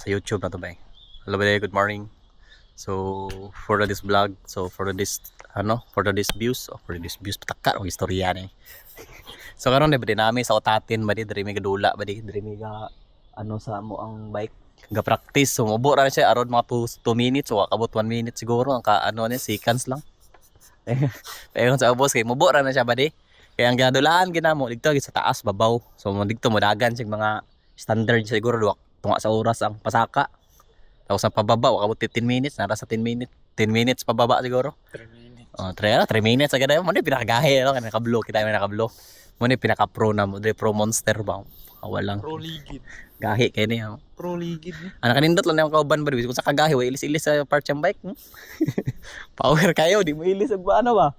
sa YouTube na to ba. Hello buddy, good morning. So for this vlog, for this views, pataka o istorya ni. So karon na ba nami sa utatin ba diri may gadula ba diri may ga sa mo ang bike ga practice. So mubo ra siya around mga 2 minutes o abot 1 minute siguro ang ni seconds lang. Pero sa ubos kay mubo ra na siya ba di. Kaya ang ginadulaan ginamo dito sa taas babaw. So dito mo dagan sig mga standard siguro tunga sa oras ang pasaka. Tapos ang pababa abot 15 minutes, nara sa 10 minutes pababa siguro. 3 minutes. Oh, 3 minutes agad mo ni pinakagahe no kana naka-blow kita may naka-blow. Mo ni pinaka-pro na mo, pro monster ba. Walang Pro ligid. gahi kay ni. Pro ligid ni. Ana kanindot lang yung kauban ba kung sa kagahi wa ilis-ilis sa part ng bike. Power kayo, di mo ilis og ano ba?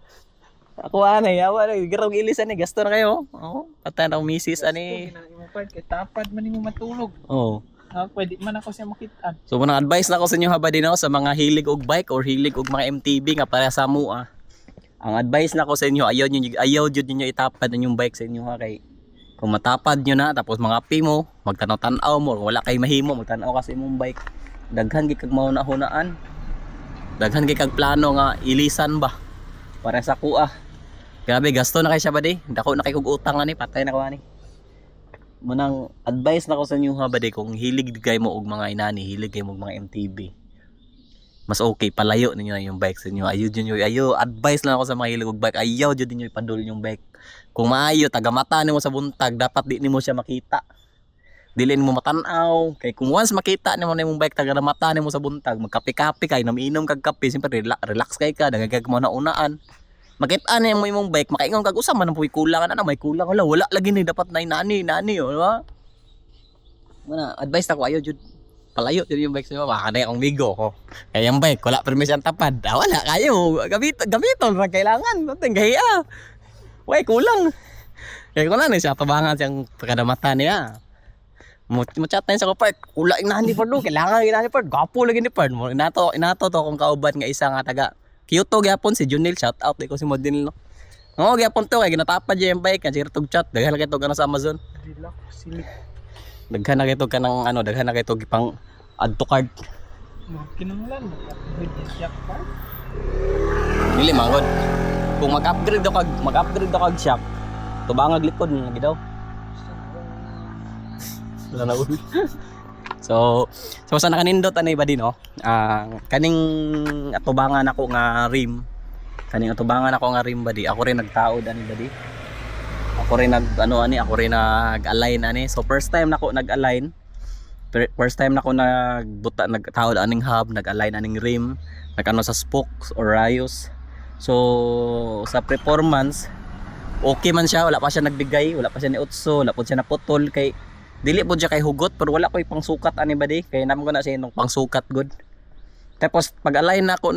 Ako anay, yawa na garog ilisan ni gasto na kayo. Oh, patay na misis ani. Imo part kay tapad man nimo matulog. Oh. Pwede man ako siya makitaan. So muna advice na ko sa inyo haba din sa mga hilig og bike or hilig og mga MTB nga para sa mo Ang advice na ko sa inyo ayaw jud niyo itapad ang bike sa inyo kay kung matapad nyo na tapos mga api mo magtanaw-tanaw mo wala kay mahimo magtanaw kasi imong bike daghan gid kag mauna-hunaan. Daghan gid kag plano nga ilisan ba para sa kuha. Grabe gasto na kay siya ba di? Dako na kay kog utang ani patay na ko ani. Munang advice na ko sa inyo ha ba di kung hilig kay mo og mga inani, hilig kay mo og mga MTB. Mas okay palayo ninyo yung bike sa inyo. Ayaw advice lang ako sa mga hilig og bike. Ayaw jud ninyo ipadul yung bike. Kung maayo tagamata nimo sa buntag, dapat di nimo siya makita. Dili nimo matanaw kay kung once makita nimo na imong bike tagamata nimo sa buntag, magkape-kape kay namiinom kag kape, simpre relax kay ka, dagag mo na unaan. Makita niya mo imong bike, makaingon kag usam man ang kulang ana may kulang wala lagi ni dapat na nani di ba? Mana advice ta ko ayo jud palayo jud yung bike sa baka na akong bigo ko. Kaya yung bike wala permission tapad. Wala kayo gamiton ra kailangan natin gahiya. Way kulang. Kaya ko na ni siya tabangan siyang pagkadamata niya. Mo chat na sa ko part kulang na ni Pardo kailangan ginani part gapo lagi ni part mo inato to kung kauban nga isa nga taga Kyoto gyapon si Junil, shout out ko si Model no. Oo gyapon to kay ginatapad jay yung bike kan tug chat daghan na kay tog sa Amazon. Relax silik. Daghan na kay tog kanang daghan na kay tog pang add to cart. Kinahanglan mag-upgrade yung jack part. Dili mangod. Kung mag-upgrade daw kag shock, tubangag likod lagi daw. Wala na ulit. So sa nakanindot anay ba din no? Kaning atubangan ako nga rim. Ba di? Ako rin nagtaod ani ba di? Ako rin nag-align ani. So first time nako nag-align. First time nako nagtaod aning hub, nag-align aning rim, sa spokes or rayos. So sa performance okay man siya, wala pa siya nagbigay, wala pa siya ni utso, wala pa siya naputol kay dili po siya kay hugot pero wala ko'y pangsukat ani ba di kay namo ko na siya nung pangsukat good. Tapos pag-align nako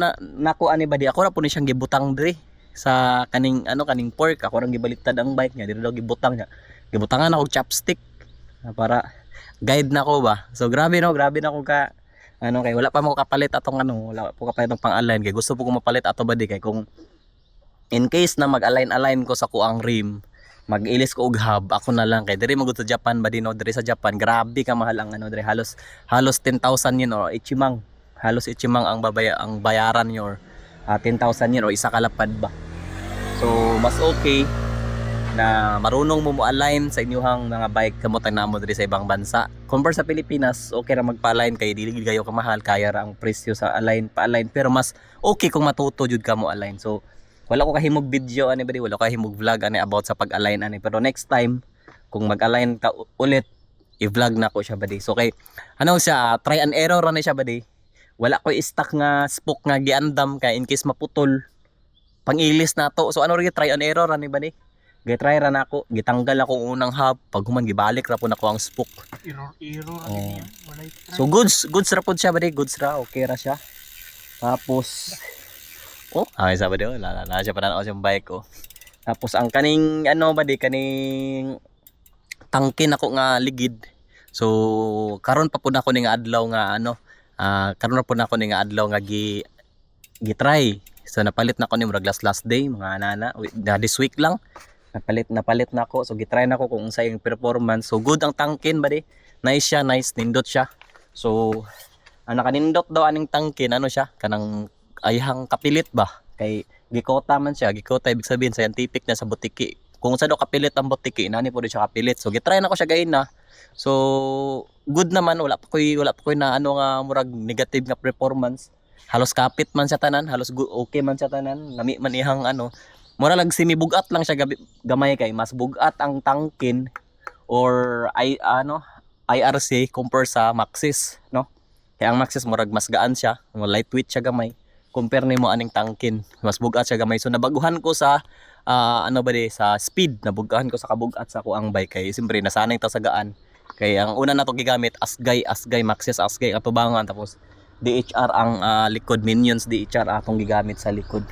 ani ba di ako ra po ni siyang gibutang diri sa kaning pork ako ra gibaliktad ang bike niya diri daw gibutang niya. Gibutangan ako chopstick para guide nako ba. So grabe na ko ka kay wala pa mo kapalit atong wala po kapalit ng pang-align kay gusto po ko mapalit ato ba di kay kung in case na mag-align ko sa kuang rim mag-ilis ko og hub ako na lang kay diri magud sa Japan ba dino diri sa Japan grabe ka mahal ang diri halos 10,000 yen or ichimang halos ichimang ang bayaran niyo or 10,000 yen or isa kalapad ba. So mas okay na marunong mo align sa inyong mga bike kamot na mo diri sa ibang bansa. Compare sa Pilipinas okay ra magpa-align kay dili gayo ka mahal kaya ra ang presyo sa pa-align pero mas okay kung matuto jud ka mo align. So wala ko kahimog video ani bali, wala ko kahimog vlog ani about sa pag-align ani pero next time kung mag-align ka ulit i-vlog na ko siya bali. So kay siya try and error ra ni siya bali. Wala ko i-stock nga spoke nga giandam kay in case maputol pangilis na to. So try and error ani bali. Gitry ra nako, gitanggal ako unang hub, pag human gibalik ra po nako ang spoke. Error oh. Walay try. So goods ra pud siya bali, goods ra okay ra siya. Tapos sabi daw, lala siya pananaw sa bike ko. Tapos ang kaning kaning tangkin ako nga ligid. So karon pa pud ako ning adlaw nga adlaw nga gi-try. So napalit na ko ni murag last day mga nana this week lang. Napalit na ako. So gitry na ko kung unsa yung performance. So good ang tangkin ba di? Nice siya, nice nindot siya. So ang nakanindot daw aning tangkin ano siya kanang ayhang kapilit ba kay gikota man siya, gikota ibig sabihin scientific na sa butiki. Kung sa daw kapilit ang butiki, nani po rin siya kapilit. So gitry na ko siya gain na. So good naman, wala pa koy na ano nga murag negative nga performance. Halos kapit man sa tanan, halos okay man sa tanan, nami man ihang ano. Mura lang semi-bugat lang siya gamay kay mas bugat ang tangkin or ay ano IRC compare sa Maxxis, no? Kaya ang Maxxis murag mas gaan siya, lightweight siya gamay. Compare nimo aning tangkin, mas bugat siya gamay. So nabaguhan ko sa ano ba di sa speed, nabugahan ko sa kabugat sa ko ang bike kay siyempre nasanay ta sa gaan. Kay ang una na to gigamit Asgay Maxxis Asgay atubangan tapos DHR ang likod Minions DHR atong gigamit sa likod.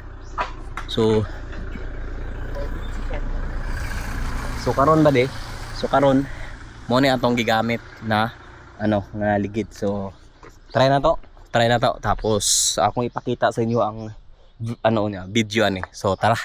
So karon ba di? So karon mo ni atong gigamit na ano nga ligid. So try na to tapos akong ipakita sa inyo ang ano niya video ani. So tara.